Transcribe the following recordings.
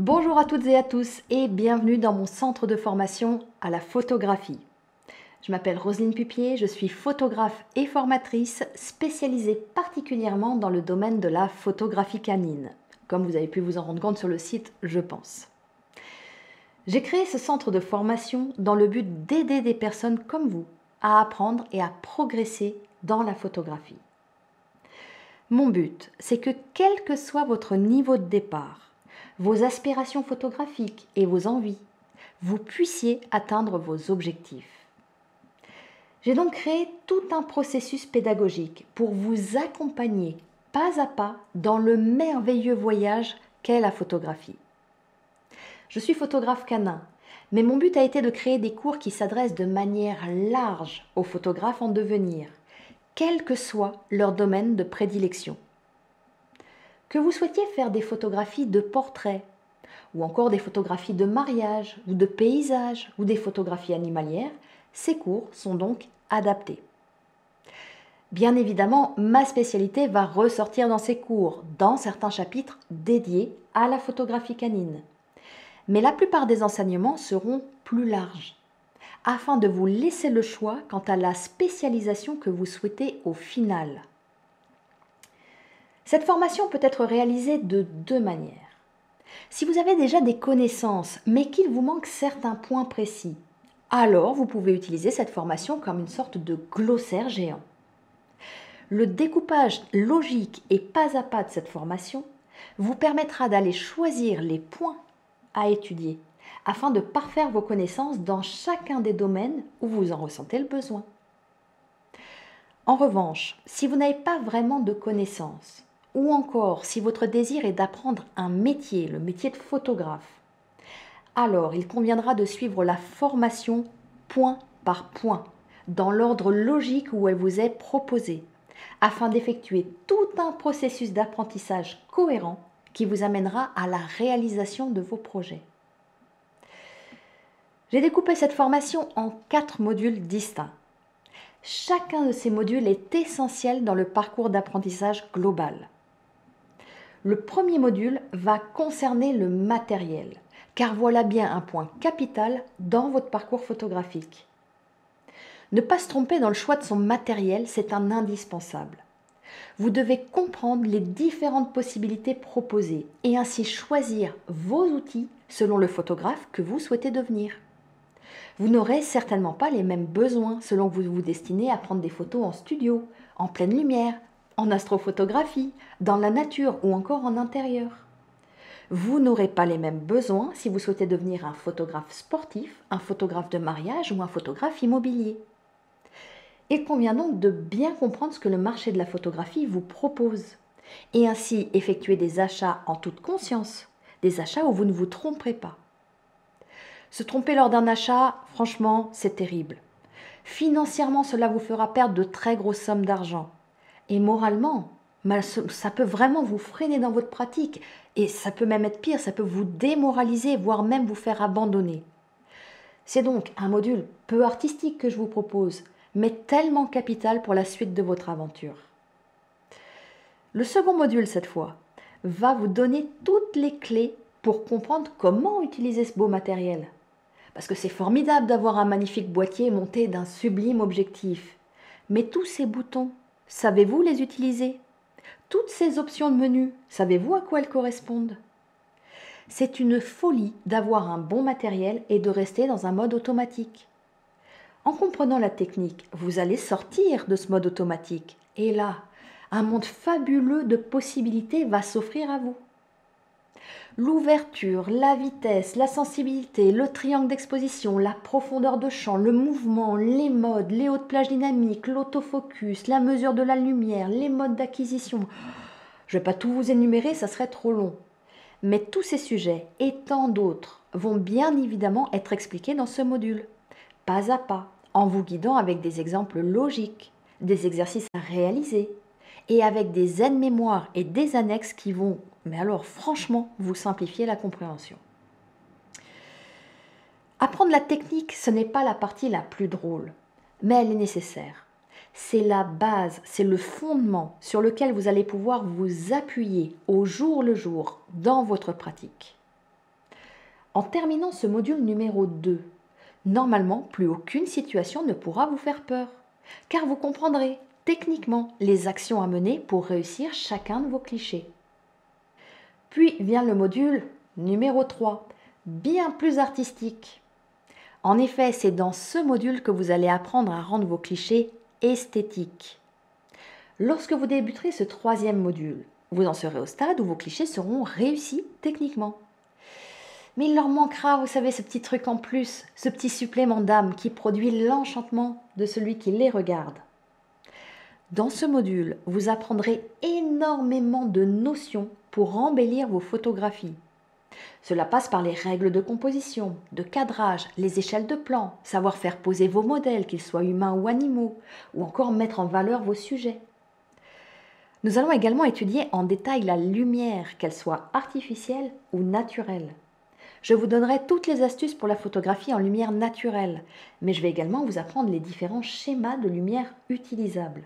Bonjour à toutes et à tous et bienvenue dans mon centre de formation à la photographie. Je m'appelle Roselyne Pupier, je suis photographe et formatrice spécialisée particulièrement dans le domaine de la photographie canine, comme vous avez pu vous en rendre compte sur le site, je pense. J'ai créé ce centre de formation dans le but d'aider des personnes comme vous à apprendre et à progresser dans la photographie. Mon but, c'est que quel que soit votre niveau de départ, vos aspirations photographiques et vos envies, vous puissiez atteindre vos objectifs. J'ai donc créé tout un processus pédagogique pour vous accompagner pas à pas dans le merveilleux voyage qu'est la photographie. Je suis photographe canin, mais mon but a été de créer des cours qui s'adressent de manière large aux photographes en devenir, quel que soit leur domaine de prédilection. Que vous souhaitiez faire des photographies de portraits, ou encore des photographies de mariage, ou de paysages, ou des photographies animalières, ces cours sont donc adaptés. Bien évidemment, ma spécialité va ressortir dans ces cours, dans certains chapitres dédiés à la photographie canine. Mais la plupart des enseignements seront plus larges, afin de vous laisser le choix quant à la spécialisation que vous souhaitez au final. Cette formation peut être réalisée de deux manières. Si vous avez déjà des connaissances, mais qu'il vous manque certains points précis, alors vous pouvez utiliser cette formation comme une sorte de glossaire géant. Le découpage logique et pas à pas de cette formation vous permettra d'aller choisir les points à étudier afin de parfaire vos connaissances dans chacun des domaines où vous en ressentez le besoin. En revanche, si vous n'avez pas vraiment de connaissances, ou encore si votre désir est d'apprendre un métier, le métier de photographe, alors il conviendra de suivre la formation point par point, dans l'ordre logique où elle vous est proposée, afin d'effectuer tout un processus d'apprentissage cohérent qui vous amènera à la réalisation de vos projets. J'ai découpé cette formation en 4 modules distincts. Chacun de ces modules est essentiel dans le parcours d'apprentissage global. Le premier module va concerner le matériel, car voilà bien un point capital dans votre parcours photographique. Ne pas se tromper dans le choix de son matériel, c'est un indispensable. Vous devez comprendre les différentes possibilités proposées et ainsi choisir vos outils selon le photographe que vous souhaitez devenir. Vous n'aurez certainement pas les mêmes besoins selon que vous vous destinez à prendre des photos en studio, en pleine lumière, en astrophotographie, dans la nature ou encore en intérieur. Vous n'aurez pas les mêmes besoins si vous souhaitez devenir un photographe sportif, un photographe de mariage ou un photographe immobilier. Il convient donc de bien comprendre ce que le marché de la photographie vous propose et ainsi effectuer des achats en toute conscience, des achats où vous ne vous tromperez pas. Se tromper lors d'un achat, franchement, c'est terrible. Financièrement, cela vous fera perdre de très grosses sommes d'argent. Et moralement, ça peut vraiment vous freiner dans votre pratique. Et ça peut même être pire, ça peut vous démoraliser, voire même vous faire abandonner. C'est donc un module peu artistique que je vous propose, mais tellement capital pour la suite de votre aventure. Le second module, cette fois, va vous donner toutes les clés pour comprendre comment utiliser ce beau matériel. Parce que c'est formidable d'avoir un magnifique boîtier monté d'un sublime objectif. Mais tous ces boutons, savez-vous les utiliser? Toutes ces options de menu, savez-vous à quoi elles correspondent? C'est une folie d'avoir un bon matériel et de rester dans un mode automatique. En comprenant la technique, vous allez sortir de ce mode automatique. Et là, un monde fabuleux de possibilités va s'offrir à vous. L'ouverture, la vitesse, la sensibilité, le triangle d'exposition, la profondeur de champ, le mouvement, les modes, les hautes plages dynamiques, l'autofocus, la mesure de la lumière, les modes d'acquisition. Je ne vais pas tout vous énumérer, ça serait trop long. Mais tous ces sujets et tant d'autres vont bien évidemment être expliqués dans ce module, pas à pas, en vous guidant avec des exemples logiques, des exercices à réaliser et avec des aides-mémoires et des annexes qui vont, mais alors franchement, vous simplifier la compréhension. Apprendre la technique, ce n'est pas la partie la plus drôle, mais elle est nécessaire. C'est la base, c'est le fondement sur lequel vous allez pouvoir vous appuyer au jour le jour dans votre pratique. En terminant ce module numéro 2, normalement, plus aucune situation ne pourra vous faire peur, car vous comprendrez techniquement les actions à mener pour réussir chacun de vos clichés. Puis vient le module numéro 3, bien plus artistique. En effet, c'est dans ce module que vous allez apprendre à rendre vos clichés esthétiques. Lorsque vous débuterez ce 3e module, vous en serez au stade où vos clichés seront réussis techniquement. Mais il leur manquera, vous savez, ce petit truc en plus, ce petit supplément d'âme qui produit l'enchantement de celui qui les regarde. Dans ce module, vous apprendrez énormément de notions pour embellir vos photographies. Cela passe par les règles de composition, de cadrage, les échelles de plan, savoir faire poser vos modèles, qu'ils soient humains ou animaux, ou encore mettre en valeur vos sujets. Nous allons également étudier en détail la lumière, qu'elle soit artificielle ou naturelle. Je vous donnerai toutes les astuces pour la photographie en lumière naturelle, mais je vais également vous apprendre les différents schémas de lumière utilisables.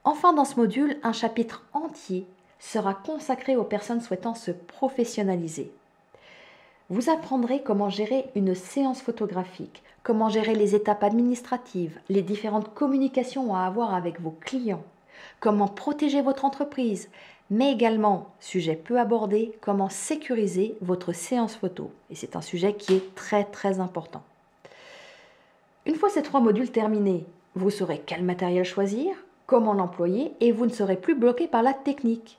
Enfin, dans ce module, un chapitre entier sera consacré aux personnes souhaitant se professionnaliser. Vous apprendrez comment gérer une séance photographique, comment gérer les étapes administratives, les différentes communications à avoir avec vos clients, comment protéger votre entreprise, mais également, sujet peu abordé, comment sécuriser votre séance photo. Et c'est un sujet qui est très important. Une fois ces 3 modules terminés, vous saurez quel matériel choisir, comment l'employer et vous ne serez plus bloqué par la technique.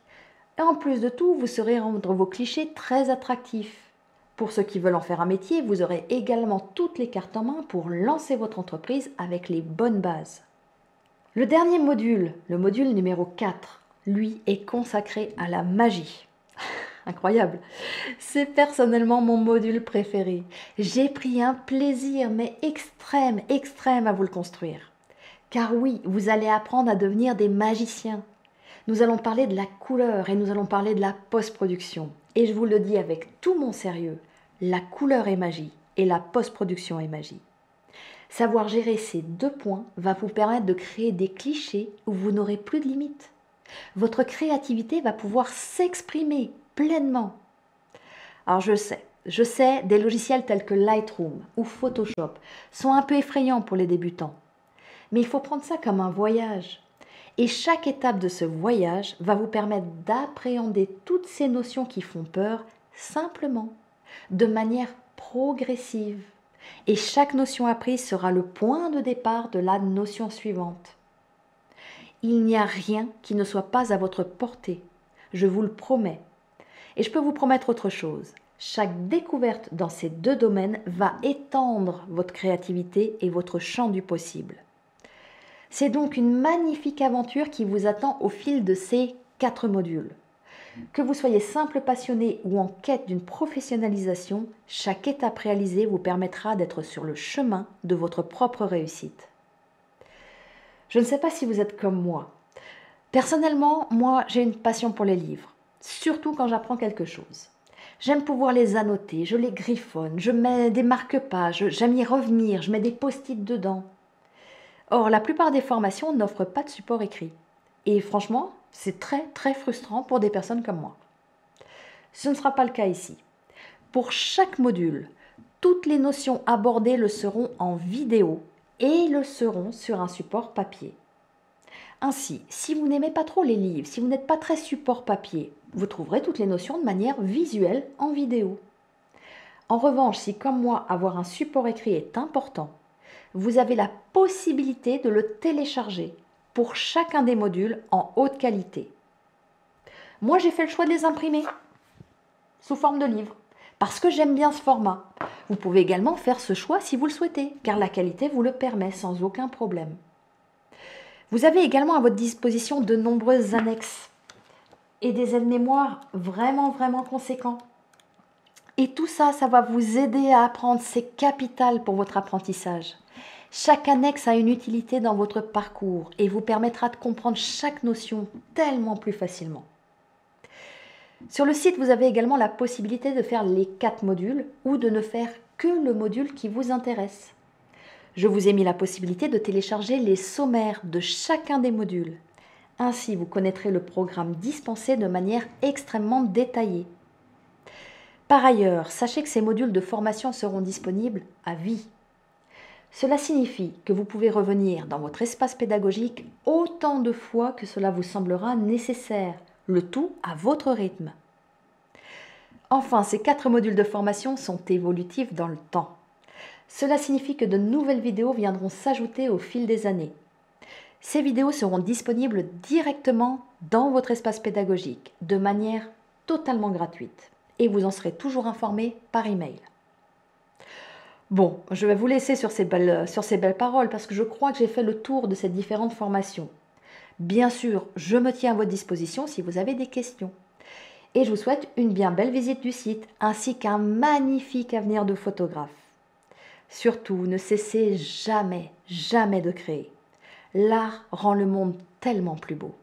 Et en plus de tout, vous saurez rendre vos clichés très attractifs. Pour ceux qui veulent en faire un métier, vous aurez également toutes les cartes en main pour lancer votre entreprise avec les bonnes bases. Le dernier module, le module numéro 4, lui est consacré à la magie. Incroyable. C'est personnellement mon module préféré. J'ai pris un plaisir, mais extrême à vous le construire. Car oui, vous allez apprendre à devenir des magiciens. Nous allons parler de la couleur et nous allons parler de la post-production. Et je vous le dis avec tout mon sérieux, la couleur est magie et la post-production est magie. Savoir gérer ces 2 points va vous permettre de créer des clichés où vous n'aurez plus de limites. Votre créativité va pouvoir s'exprimer pleinement. Alors je sais, des logiciels tels que Lightroom ou Photoshop sont un peu effrayants pour les débutants. Mais il faut prendre ça comme un voyage. Et chaque étape de ce voyage va vous permettre d'appréhender toutes ces notions qui font peur simplement, de manière progressive. Et chaque notion apprise sera le point de départ de la notion suivante. Il n'y a rien qui ne soit pas à votre portée, je vous le promets. Et je peux vous promettre autre chose. Chaque découverte dans ces 2 domaines va étendre votre créativité et votre champ du possible. C'est donc une magnifique aventure qui vous attend au fil de ces 4 modules. Que vous soyez simple passionné ou en quête d'une professionnalisation, chaque étape réalisée vous permettra d'être sur le chemin de votre propre réussite. Je ne sais pas si vous êtes comme moi. Personnellement, moi, j'ai une passion pour les livres, surtout quand j'apprends quelque chose. J'aime pouvoir les annoter, je les griffonne, je mets des marque-pages, j'aime y revenir, je mets des post-it dedans. Or, la plupart des formations n'offrent pas de support écrit. Et franchement, c'est très frustrant pour des personnes comme moi. Ce ne sera pas le cas ici. Pour chaque module, toutes les notions abordées le seront en vidéo et le seront sur un support papier. Ainsi, si vous n'aimez pas trop les livres, si vous n'êtes pas très support papier, vous trouverez toutes les notions de manière visuelle en vidéo. En revanche, si comme moi, avoir un support écrit est important, vous avez la possibilité de le télécharger pour chacun des modules en haute qualité. Moi, j'ai fait le choix de les imprimer sous forme de livre parce que j'aime bien ce format. Vous pouvez également faire ce choix si vous le souhaitez, car la qualité vous le permet sans aucun problème. Vous avez également à votre disposition de nombreuses annexes et des aides-mémoire vraiment conséquents. Et tout ça, ça va vous aider à apprendre, c'est capital pour votre apprentissage. Chaque annexe a une utilité dans votre parcours et vous permettra de comprendre chaque notion tellement plus facilement. Sur le site, vous avez également la possibilité de faire les 4 modules ou de ne faire que le module qui vous intéresse. Je vous ai mis la possibilité de télécharger les sommaires de chacun des modules. Ainsi, vous connaîtrez le programme dispensé de manière extrêmement détaillée. Par ailleurs, sachez que ces modules de formation seront disponibles à vie. Cela signifie que vous pouvez revenir dans votre espace pédagogique autant de fois que cela vous semblera nécessaire, le tout à votre rythme. Enfin, ces 4 modules de formation sont évolutifs dans le temps. Cela signifie que de nouvelles vidéos viendront s'ajouter au fil des années. Ces vidéos seront disponibles directement dans votre espace pédagogique, de manière totalement gratuite, et vous en serez toujours informé par email. Bon, je vais vous laisser sur ces belles paroles parce que je crois que j'ai fait le tour de ces différentes formations. Bien sûr, je me tiens à votre disposition si vous avez des questions. Et je vous souhaite une bien belle visite du site ainsi qu'un magnifique avenir de photographe. Surtout, ne cessez jamais, jamais de créer. L'art rend le monde tellement plus beau.